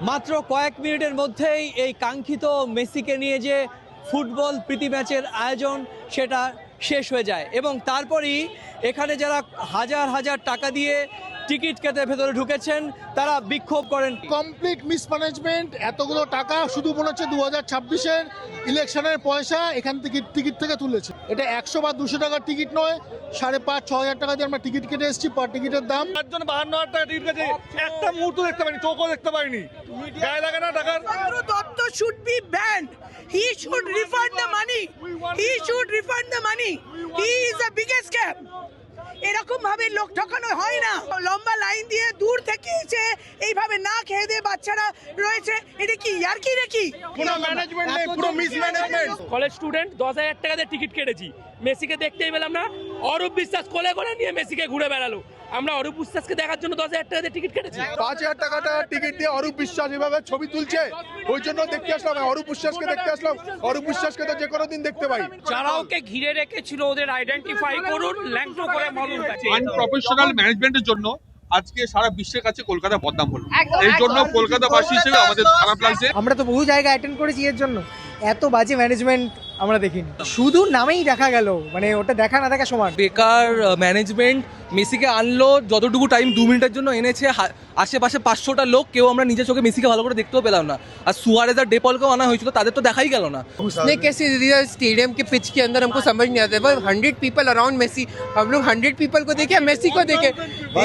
মাত্র কয়েক মিনিটের মধ্যেই এই কাঙ্ক্ষিত মেসিকে নিয়ে যে ফুটবল প্রীতি ম্যাচের আয়োজন সেটা শেষ হয়ে যায় এবং তারপরই এখানে যারা হাজার হাজার টাকা দিয়ে টিকিট কেটে ভেতরে ঢুকেছেন তারা বিক্ষোভ করেন। কমপ্লিট মিসম্যানেজমেন্ট, এতগুলো টাকা শুধু মনে হচ্ছে 2026-এর ইলেকশনের পয়সা এখান থেকে টিকিট থেকে তুলেছে। এটা 100 বা 200 টাকার টিকিট নয়, 5,500-6,000 টাকা দিয়ে আমরা টিকিট কেটে এসেছি। পার টিকিটের দাম 52,000 টাকা টিকিট কেটে একটা মুহূর্ত দেখতে পাইনি, চোখও দেখতে পাইনি। গায়ে লাগে না টাকার। Dutta should be banned. He should refund the money. He should refund the money. He is the biggest scam. এরকম ভাবে লোক ঠকানো হয় না। লম্বা লাইন দিয়ে দূর থেকে এসে এইভাবে না খেয়ে দিয়ে বাচ্চারা রয়েছে, এটা কি ইয়ার্কি নাকি? পুরো ম্যানেজমেন্ট নেই, পুরো মিসম্যানেজমেন্ট। কলেজ স্টুডেন্ট 10,000 টাকা দিয়ে টিকিট কেটেছি, মেসিকে দেখতেই পেলাম না। অরূপ বিশ্বাস কোলে করে নিয়ে মেসিকে ঘুরে বেড়ালো, আমরা অরূপ বিশ্বাসকে দেখার জন্য 10,000 টাকা দিয়ে টিকিট কেটেছি। 5,000 টাকাটা টিকিট দিয়ে অরূপ বিশ্বাস এভাবে ছবি তুলছে, ওই জন্য দেখতে আসলাম। অরূপ বিশ্বাসকে দেখতে আসলাম। অরূপ বিশ্বাসকে তো যে কোনো দিন দেখতে পাই। যারা ওকে ঘিরে রেখেছিল ওদের আইডেন্টিফাই করুন, ল্যাংটো করে বলুন। আনপ্রফেশনাল ম্যানেজমেন্টের জন্য আজকে সারা বিশ্বের কাছে কলকাতা বদনাম হলো। এই জন্য কলকাতাবাসী হিসেবে আমাদের খারাপ লাগছে। আমরা তো বহু জায়গায় অ্যাটেন্ড করেছি, এর জন্য এত বাজে ম্যানেজমেন্ট আমরা দেখিনি। শুধু নামেই দেখা গেল, মানে ওটা দেখা না দেখা সমান। বেকার ম্যানেজমেন্ট। মেসিকে আনলো যতটুকু টাইম 2 মিনিটের জন্য এনেছে, আশেপাশে 500টা লোক, কেউ আমরা নিজের চোখে মেসিকে ভালো করে দেখতেও পেলাম না। আর সুয়ারেজ আর ডেপলকেও আনা হয়েছিল, তাদের তো দেখাই গেল না। उसने कैसे दिया स्टेडियम के पिच के अंदर, हमको समझ नहीं आता। 100 पीपल अराउंड मेसी, हम लोग 100 पीपल को देखे, मेसी को देखे।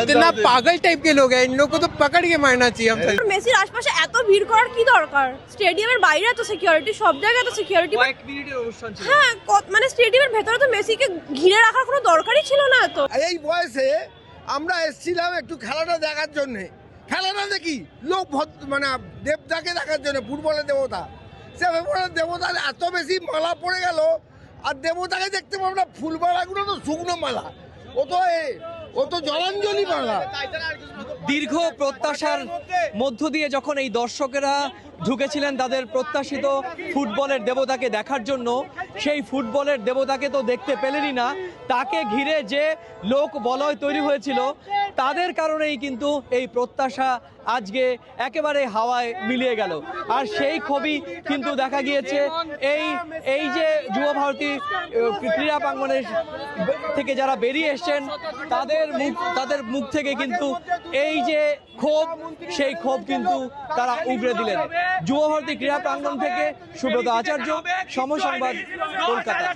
इतना पागल टाइप के लोग हैं, इन लोग को तो पकड़ के मारना चाहिए। हम মেসির আশপাশে এত ভিড় করার কি দরকার? স্টেডিয়ামের বাইরে তো সিকিউরিটি, সব জায়গায় তো সিকিউরিটি। কয়েক মিনিটের অনুষ্ঠান ছিল। হ্যাঁ, মানে স্টেডিয়ামের ভেতরে তো মেসিকে ঘিরে রাখার কোনো দরকারই ছিল না। তো এই বয়সে আমরা এসেছিলাম একটু খেলাটা দেখার জন্য। খেলাটা দেখি লোক মানে দেবতাকে দেখার জন্য, ফুটবলের দেবতা। সে ফুটবলের দেবতার এত বেশি মালা পড়ে গেল, আর দেবতাকে দেখতে পাবো না। ফুলমালাগুলো তো শুকনো মালা, ও তো জলাঞ্জলি মালা। দীর্ঘ প্রত্যাশার মধ্য দিয়ে যখন এই দর্শকেরা ঢুকেছিলেন তাদের প্রত্যাশিত ফুটবলের দেবতাকে দেখার জন্য, সেই ফুটবলের দেবতাকে তো দেখতে পেলেনই না। তাকে ঘিরে যে লোক বলয় তৈরি হয়েছিল, তাদের কারণেই কিন্তু এই প্রত্যাশা আজকে একেবারে হাওয়ায় মিলিয়ে গেল। আর সেই ছবি কিন্তু দেখা গিয়েছে এই যে যুব ভারতী ক্রীড়া প্রাঙ্গণের থেকে যারা বেরিয়ে এসছেন তাদের মুখ থেকে কিন্তু এই যে ক্ষোভ, সেই ক্ষোভ কিন্তু তারা উগরে দিলেন। যুব ভারতী ক্রীড়া প্রাঙ্গণ থেকে সুব্রত আচার্য, সময় সংবাদ, কলকাতা।